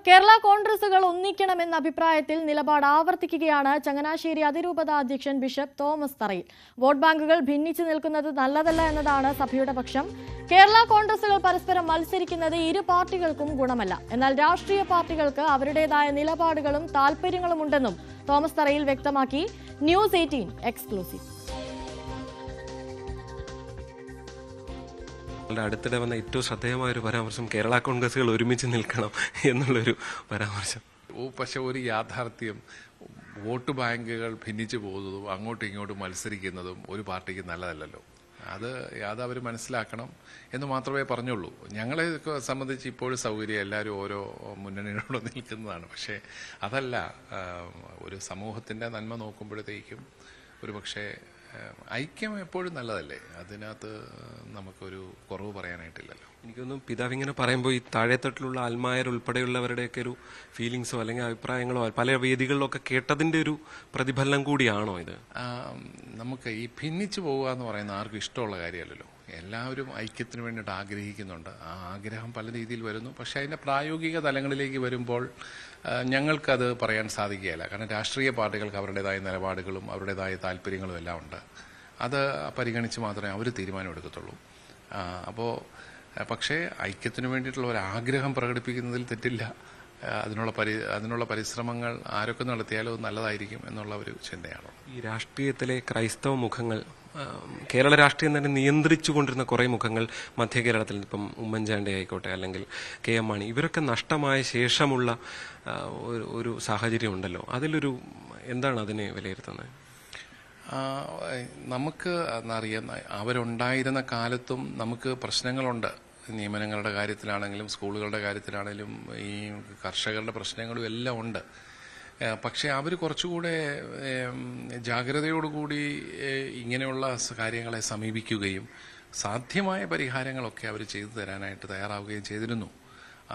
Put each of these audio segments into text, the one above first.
കേരള കോൺഗ്രസുകൾ ഒന്നിക്കണമെന്ന അഭിപ്രായത്തിൽ നിലപാട് ആവർത്തിക്കുകയാണ് ചങ്ങനാശ്ശേരി അതിരൂപത അധ്യക്ഷൻ ബിഷപ്പ് തോമസ് തറയിൽ. വോട്ട് ബാങ്കുകൾ ഭിന്നിച്ചു നിൽക്കുന്നത് നല്ലതല്ല എന്നതാണ് സഭയുടെ പക്ഷം. കേരള കോൺഗ്രസുകൾ പരസ്പരം മത്സരിക്കുന്നത് ഇരു പാർട്ടികൾക്കും ഗുണമല്ല. എന്നാൽ രാഷ്ട്രീയ പാർട്ടികൾക്ക് അവരുടേതായ നിലപാടുകളും താൽപര്യങ്ങളും ഉണ്ടെന്നും തോമസ് തറയിൽ വ്യക്തമാക്കി. News 18 exclusive. അടുത്തിടെ വന്ന ഏറ്റവും ശ്രദ്ധേയമായ ഒരു പരാമർശം കേരള കോൺഗ്രസുകൾ ഒരുമിച്ച് നിൽക്കണം എന്നുള്ളൊരു പരാമർശം. പക്ഷെ ഒരു യാഥാർത്ഥ്യം, വോട്ട് ബാങ്കുകൾ ഭിന്നിച്ചു പോകുന്നതും അങ്ങോട്ടും ഇങ്ങോട്ടും മത്സരിക്കുന്നതും ഒരു പാർട്ടിക്ക് നല്ലതല്ലല്ലോ. അത് അവർ മനസ്സിലാക്കണം എന്ന് മാത്രമേ പറഞ്ഞുള്ളൂ. ഞങ്ങളെ സംബന്ധിച്ച് ഇപ്പോഴും സൗകര്യം എല്ലാവരും ഓരോ മുന്നണികളോട് നിൽക്കുന്നതാണ്. പക്ഷേ അതല്ല, ഒരു സമൂഹത്തിൻ്റെ നന്മ നോക്കുമ്പോഴത്തേക്കും ഒരു പക്ഷേ ഐക്യം എപ്പോഴും നല്ലതല്ലേ. അതിനകത്ത് നമുക്കൊരു കുറവ് പറയാനായിട്ടില്ലല്ലോ. എനിക്കൊന്നും പിതാവ് ഇങ്ങനെ പറയുമ്പോൾ ഈ താഴെത്തട്ടിലുള്ള ആൽമായർ ഉൾപ്പെടെയുള്ളവരുടെയൊക്കെ ഒരു ഫീലിങ്സോ അല്ലെങ്കിൽ അഭിപ്രായങ്ങളോ പല വേദികളിലൊക്കെ കേട്ടതിൻ്റെ ഒരു പ്രതിഫലനം കൂടിയാണോ ഇത്? നമുക്ക് ഈ ഭിന്നിച്ചു പോകുക എന്ന് പറയുന്ന ആർക്കും ഇഷ്ടമുള്ള കാര്യമല്ലല്ലോ. എല്ലാവരും ഐക്യത്തിന് വേണ്ടിയിട്ട് ആഗ്രഹിക്കുന്നുണ്ട്. ആ ആഗ്രഹം പല രീതിയിൽ വരുന്നു. പക്ഷേ അതിൻ്റെ പ്രായോഗിക തലങ്ങളിലേക്ക് വരുമ്പോൾ ഞങ്ങൾക്കത് പറയാൻ സാധിക്കുകയില്ല. കാരണം രാഷ്ട്രീയ പാർട്ടികൾക്ക് അവരുടേതായ നിലപാടുകളും അവരുടേതായ താല്പര്യങ്ങളും എല്ലാം ഉണ്ട്. അത് പരിഗണിച്ച് മാത്രമേ അവർ തീരുമാനമെടുക്കത്തുള്ളൂ. പക്ഷേ ഐക്യത്തിന് വേണ്ടിയിട്ടുള്ള ഒരു ആഗ്രഹം പ്രകടിപ്പിക്കുന്നതിൽ തെറ്റില്ല. അതിനുള്ള പരിശ്രമങ്ങൾ ആരൊക്കെ നടത്തിയാലും നല്ലതായിരിക്കും എന്നുള്ള ഒരു ചിന്തയാണ്. ഈ രാഷ്ട്രീയത്തിലെ ക്രൈസ്തവ മുഖങ്ങൾ, കേരള രാഷ്ട്രീയം തന്നെ നിയന്ത്രിച്ചു കൊണ്ടിരുന്ന കുറേ മുഖങ്ങൾ മധ്യ കേരളത്തിൽ, ഇപ്പം ഉമ്മൻചാണ്ടി ആയിക്കോട്ടെ അല്ലെങ്കിൽ കെ എം മാണി, ഇവരൊക്കെ നഷ്ടമായ ശേഷമുള്ള ഒരു സാഹചര്യം ഉണ്ടല്ലോ. അതിലൊരു എന്താണ് അതിനെ വിലയിരുത്തുന്നത്? നമുക്ക് അറിയാം, അവരുണ്ടായിരുന്ന കാലത്തും നമുക്ക് പ്രശ്നങ്ങളുണ്ട്. നിയമനങ്ങളുടെ കാര്യത്തിലാണെങ്കിലും സ്കൂളുകളുടെ കാര്യത്തിലാണെങ്കിലും ഈ കർഷകരുടെ പ്രശ്നങ്ങളും എല്ലാം ഉണ്ട്. പക്ഷേ അവർ കുറച്ചുകൂടെ ജാഗ്രതയോടുകൂടി ഇങ്ങനെയുള്ള കാര്യങ്ങളെ സമീപിക്കുകയും സാധ്യമായ പരിഹാരങ്ങളൊക്കെ അവർ ചെയ്തു തരാനായിട്ട് തയ്യാറാവുകയും ചെയ്തിരുന്നു.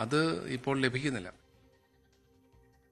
അത് ഇപ്പോൾ ലഭിക്കുന്നില്ല.